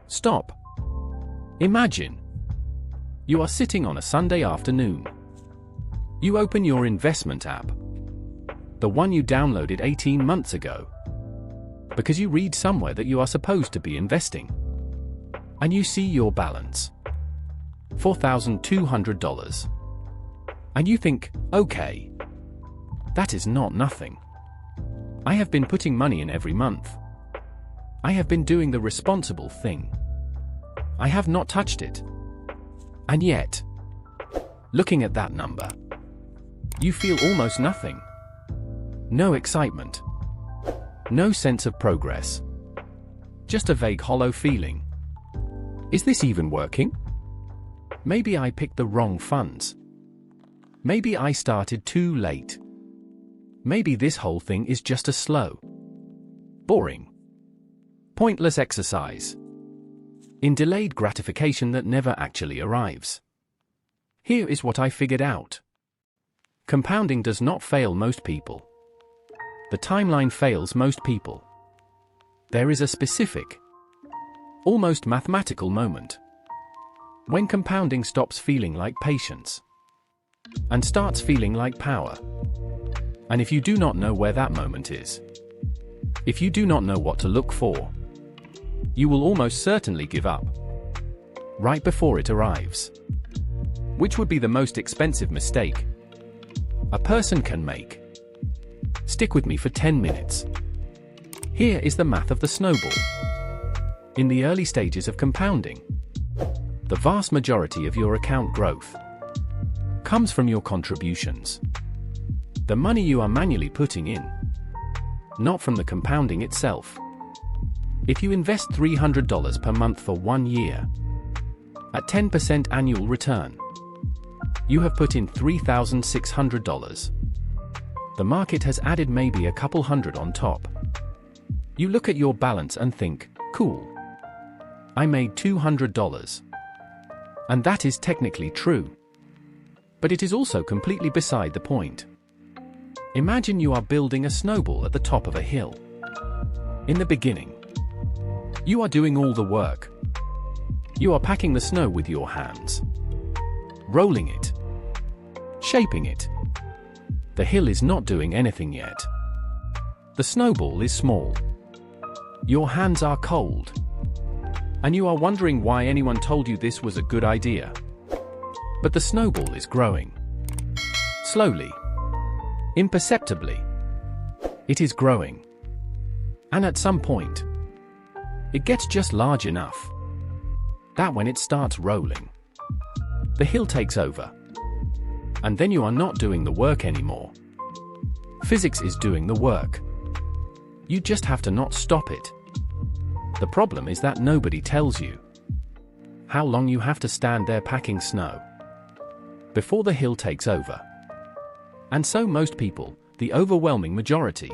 Stop. Imagine. You are sitting on a Sunday afternoon. You open your investment app. The one you downloaded 18 months ago. Because you read somewhere that you are supposed to be investing. And you see your balance. $4,200. And you think, okay. That is not nothing. I have been putting money in every month. I have been doing the responsible thing. I have not touched it. And yet, looking at that number, you feel almost nothing. No excitement. No sense of progress. Just a vague hollow feeling. Is this even working? Maybe I picked the wrong funds. Maybe I started too late. Maybe this whole thing is just a slow, boring, pointless exercise in delayed gratification that never actually arrives. Here is what I figured out. Compounding does not fail most people. The timeline fails most people. There is a specific, almost mathematical moment when compounding stops feeling like patience and starts feeling like power. And if you do not know where that moment is, if you do not know what to look for, you will almost certainly give up right before it arrives. Which would be the most expensive mistake a person can make. Stick with me for 10 minutes. Here is the math of the snowball. In the early stages of compounding, the vast majority of your account growth comes from your contributions. The money you are manually putting in, not from the compounding itself. If you invest $300 per month for 1 year, at 10% annual return, you have put in $3,600. The market has added maybe a couple hundred on top. You look at your balance and think, cool. I made $200. And that is technically true. But it is also completely beside the point. Imagine you are building a snowball at the top of a hill. In the beginning, you are doing all the work. You are packing the snow with your hands, rolling it, shaping it. The hill is not doing anything yet. The snowball is small. Your hands are cold. And you are wondering why anyone told you this was a good idea. But the snowball is growing. Slowly. Imperceptibly. It is growing. And at some point, it gets just large enough that when it starts rolling, the hill takes over. And then you are not doing the work anymore. Physics is doing the work. You just have to not stop it. The problem is that nobody tells you how long you have to stand there packing snow before the hill takes over. And so most people, the overwhelming majority,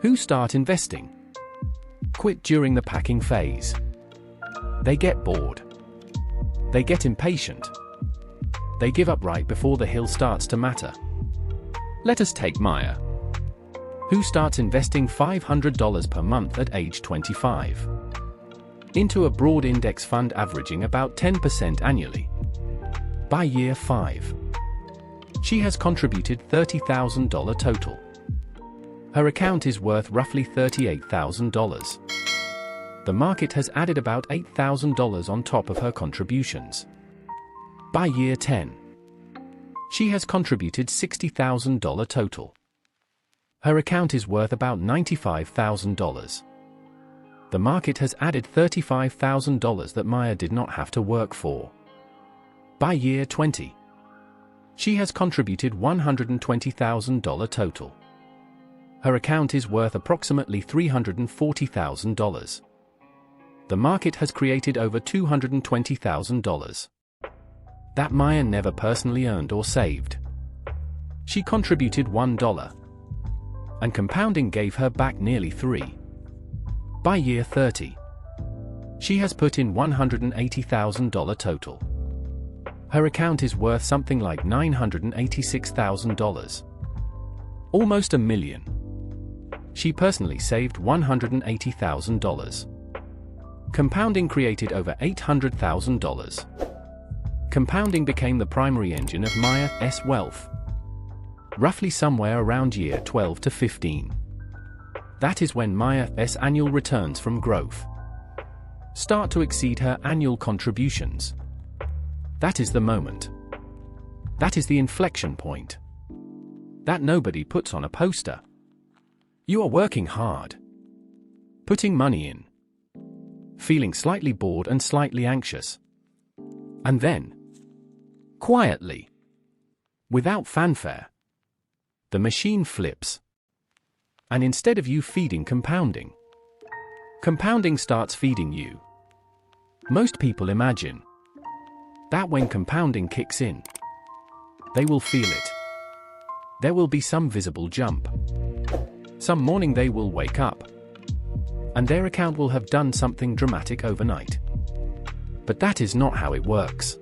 who start investing, quit during the packing phase. They get bored. They get impatient. They give up right before the hill starts to matter. Let us take Maya, who starts investing $500 per month at age 25 into a broad index fund averaging about 10% annually. By year 5, she has contributed $30,000 total. Her account is worth roughly $38,000. The market has added about $8,000 on top of her contributions. By year 10, she has contributed $60,000 total. Her account is worth about $95,000. The market has added $35,000 that Maya did not have to work for. By year 20, she has contributed $120,000 total. Her account is worth approximately $340,000. The market has created over $220,000 that Maya never personally earned or saved. She contributed $1, and compounding gave her back nearly $3. By year 30, she has put in $180,000 total. Her account is worth something like $986,000. Almost $1 million. She personally saved $180,000. Compounding created over $800,000. Compounding became the primary engine of Maya's wealth. Roughly somewhere around year 12 to 15. That is when Maya's annual returns from growth start to exceed her annual contributions. That is the moment. That is the inflection point. That nobody puts on a poster. You are working hard, putting money in, feeling slightly bored and slightly anxious. And then, quietly, without fanfare, the machine flips. And instead of you feeding compounding, compounding starts feeding you. Most people imagine that when compounding kicks in, they will feel it. There will be some visible jump. Some morning they will wake up, and their account will have done something dramatic overnight. But that is not how it works.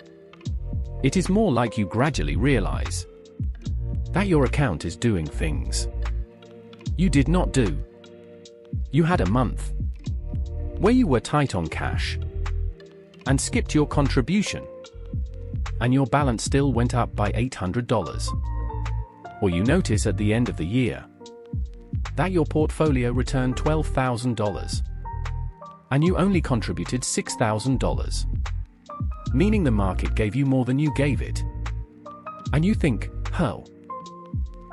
It is more like you gradually realize that your account is doing things you did not do. You had a month where you were tight on cash and skipped your contribution, and your balance still went up by $800. Or you notice at the end of the year that your portfolio returned $12,000 and you only contributed $6,000, meaning the market gave you more than you gave it. And you think, oh,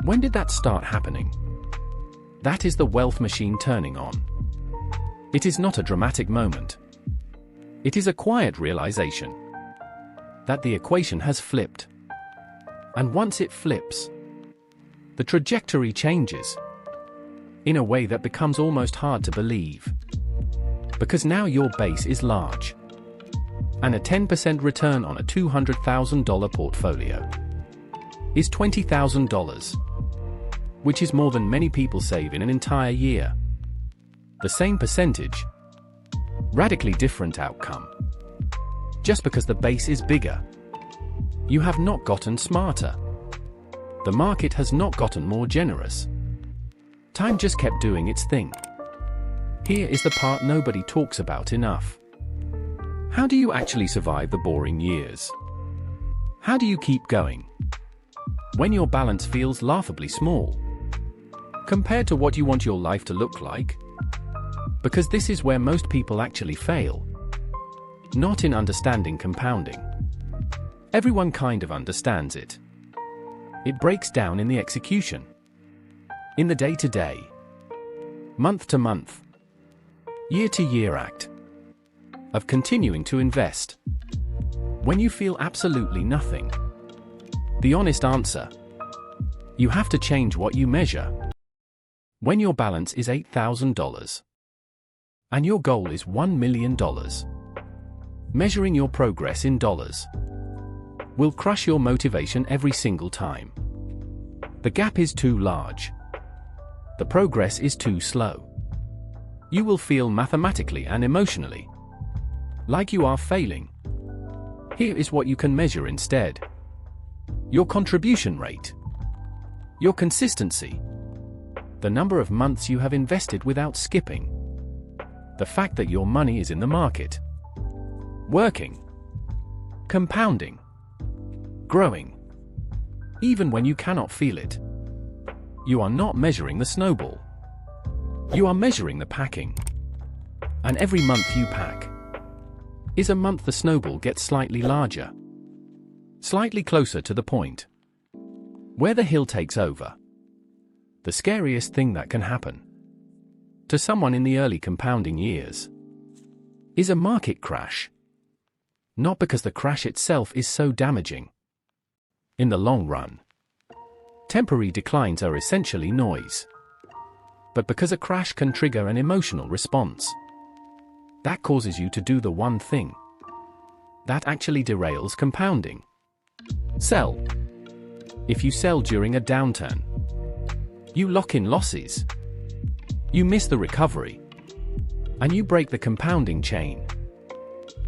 when did that start happening? That is the wealth machine turning on. It is not a dramatic moment. It is a quiet realization that the equation has flipped. And once it flips, the trajectory changes in a way that becomes almost hard to believe. Because now your base is large, and a 10% return on a $200,000 portfolio is $20,000, which is more than many people save in an entire year. The same percentage, radically different outcome. Just because the base is bigger, you have not gotten smarter. The market has not gotten more generous. Time just kept doing its thing. Here is the part nobody talks about enough. How do you actually survive the boring years? How do you keep going when your balance feels laughably small compared to what you want your life to look like? Because this is where most people actually fail. Not in understanding compounding. Everyone kind of understands it. It breaks down in the execution. In the day-to-day, month-to-month, year-to-year act of continuing to invest. When you feel absolutely nothing, the honest answer, you have to change what you measure. When your balance is $8,000 and your goal is $1 million, measuring your progress in dollars will crush your motivation every single time. The gap is too large. The progress is too slow. You will feel mathematically and emotionally like you are failing. Here is what you can measure instead. Your contribution rate. Your consistency. The number of months you have invested without skipping. The fact that your money is in the market. Working. Compounding. Growing. Even when you cannot feel it. You are not measuring the snowball. You are measuring the packing. And every month you pack is a month the snowball gets slightly larger. Slightly closer to the point where the hill takes over. The scariest thing that can happen to someone in the early compounding years is a market crash. Not because the crash itself is so damaging. In the long run, temporary declines are essentially noise. But because a crash can trigger an emotional response that causes you to do the one thing that actually derails compounding. Sell. If you sell during a downturn, you lock in losses. You miss the recovery. And you break the compounding chain.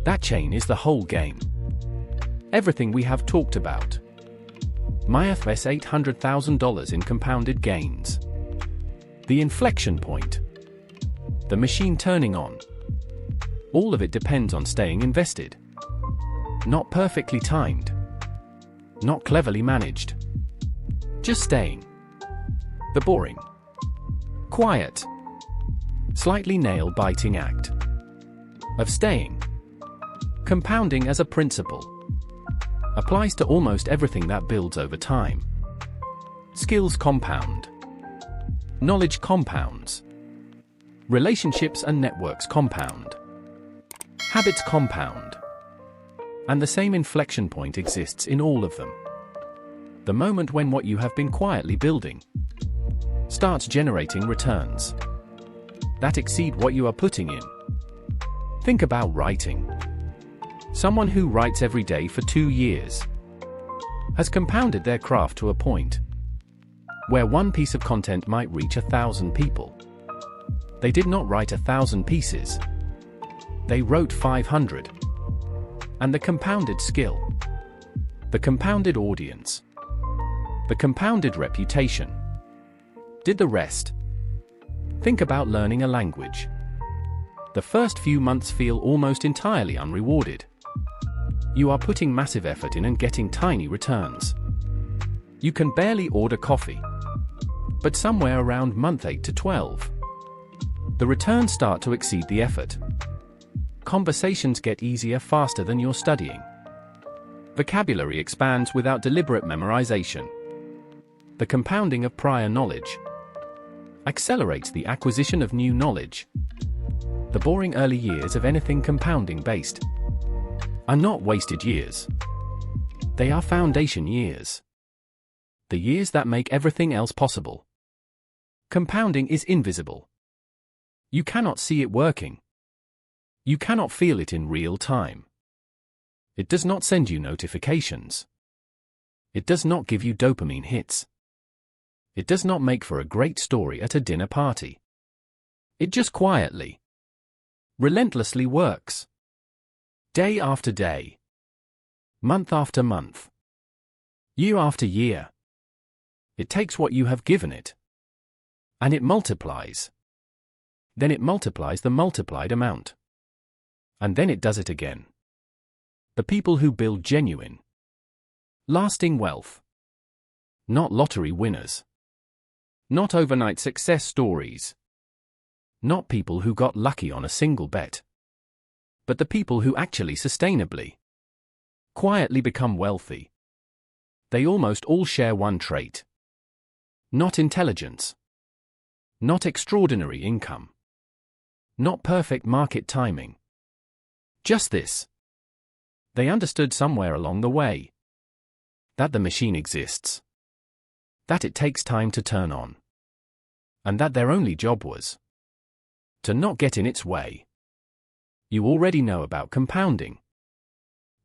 That chain is the whole game. Everything we have talked about. Maya's $800,000 in compounded gains. The inflection point. The machine turning on. All of it depends on staying invested. Not perfectly timed. Not cleverly managed. Just staying. The boring, quiet, slightly nail-biting act of staying. Compounding as a principle applies to almost everything that builds over time. Skills compound. Knowledge compounds. Relationships and networks compound. Habits compound. And the same inflection point exists in all of them. The moment when what you have been quietly building starts generating returns that exceed what you are putting in. Think about writing. Someone who writes every day for 2 years has compounded their craft to a point where one piece of content might reach 1,000 people. They did not write 1,000 pieces. They wrote 500. And the compounded skill, the compounded audience, the compounded reputation did the rest. Think about learning a language. The first few months feel almost entirely unrewarded. You are putting massive effort in and getting tiny returns. You can barely order coffee. But somewhere around month 8 to 12, the returns start to exceed the effort. Conversations get easier faster than you're studying. Vocabulary expands without deliberate memorization. The compounding of prior knowledge accelerates the acquisition of new knowledge. The boring early years of anything compounding-based are not wasted years. They are foundation years. The years that make everything else possible. Compounding is invisible. You cannot see it working. You cannot feel it in real time. It does not send you notifications. It does not give you dopamine hits. It does not make for a great story at a dinner party. It just quietly, relentlessly works. Day after day. Month after month. Year after year. It takes what you have given it. And it multiplies. Then it multiplies the multiplied amount. And then it does it again. The people who build genuine, lasting wealth. Not lottery winners. Not overnight success stories. Not people who got lucky on a single bet. But the people who actually sustainably, quietly become wealthy. They almost all share one trait. Not intelligence. Not extraordinary income. Not perfect market timing. Just this. They understood somewhere along the way that the machine exists, that it takes time to turn on, and that their only job was to not get in its way. You already know about compounding.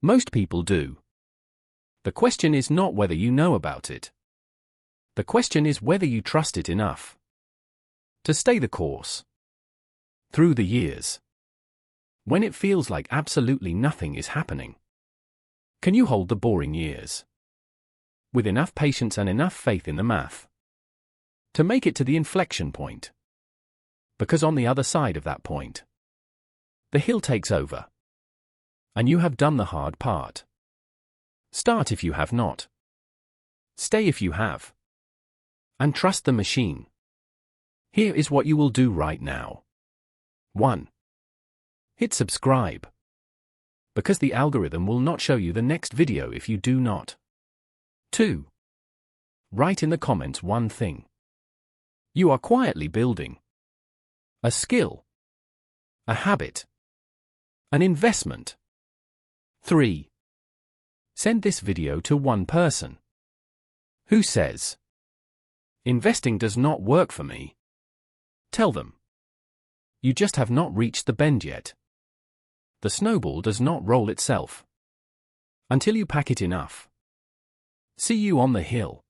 Most people do. The question is not whether you know about it. The question is whether you trust it enough to stay the course through the years. When it feels like absolutely nothing is happening, can you hold the boring years with enough patience and enough faith in the math to make it to the inflection point? Because on the other side of that point, the hill takes over, and you have done the hard part. Start if you have not. Stay if you have. And trust the machine. Here is what you will do right now. 1. Hit subscribe. Because the algorithm will not show you the next video if you do not. 2. Write in the comments one thing you are quietly building. A skill. A habit. An investment. 3. Send this video to one person who says, investing does not work for me. Tell them, you just have not reached the bend yet. The snowball does not roll itself until you pack it enough. See you on the hill.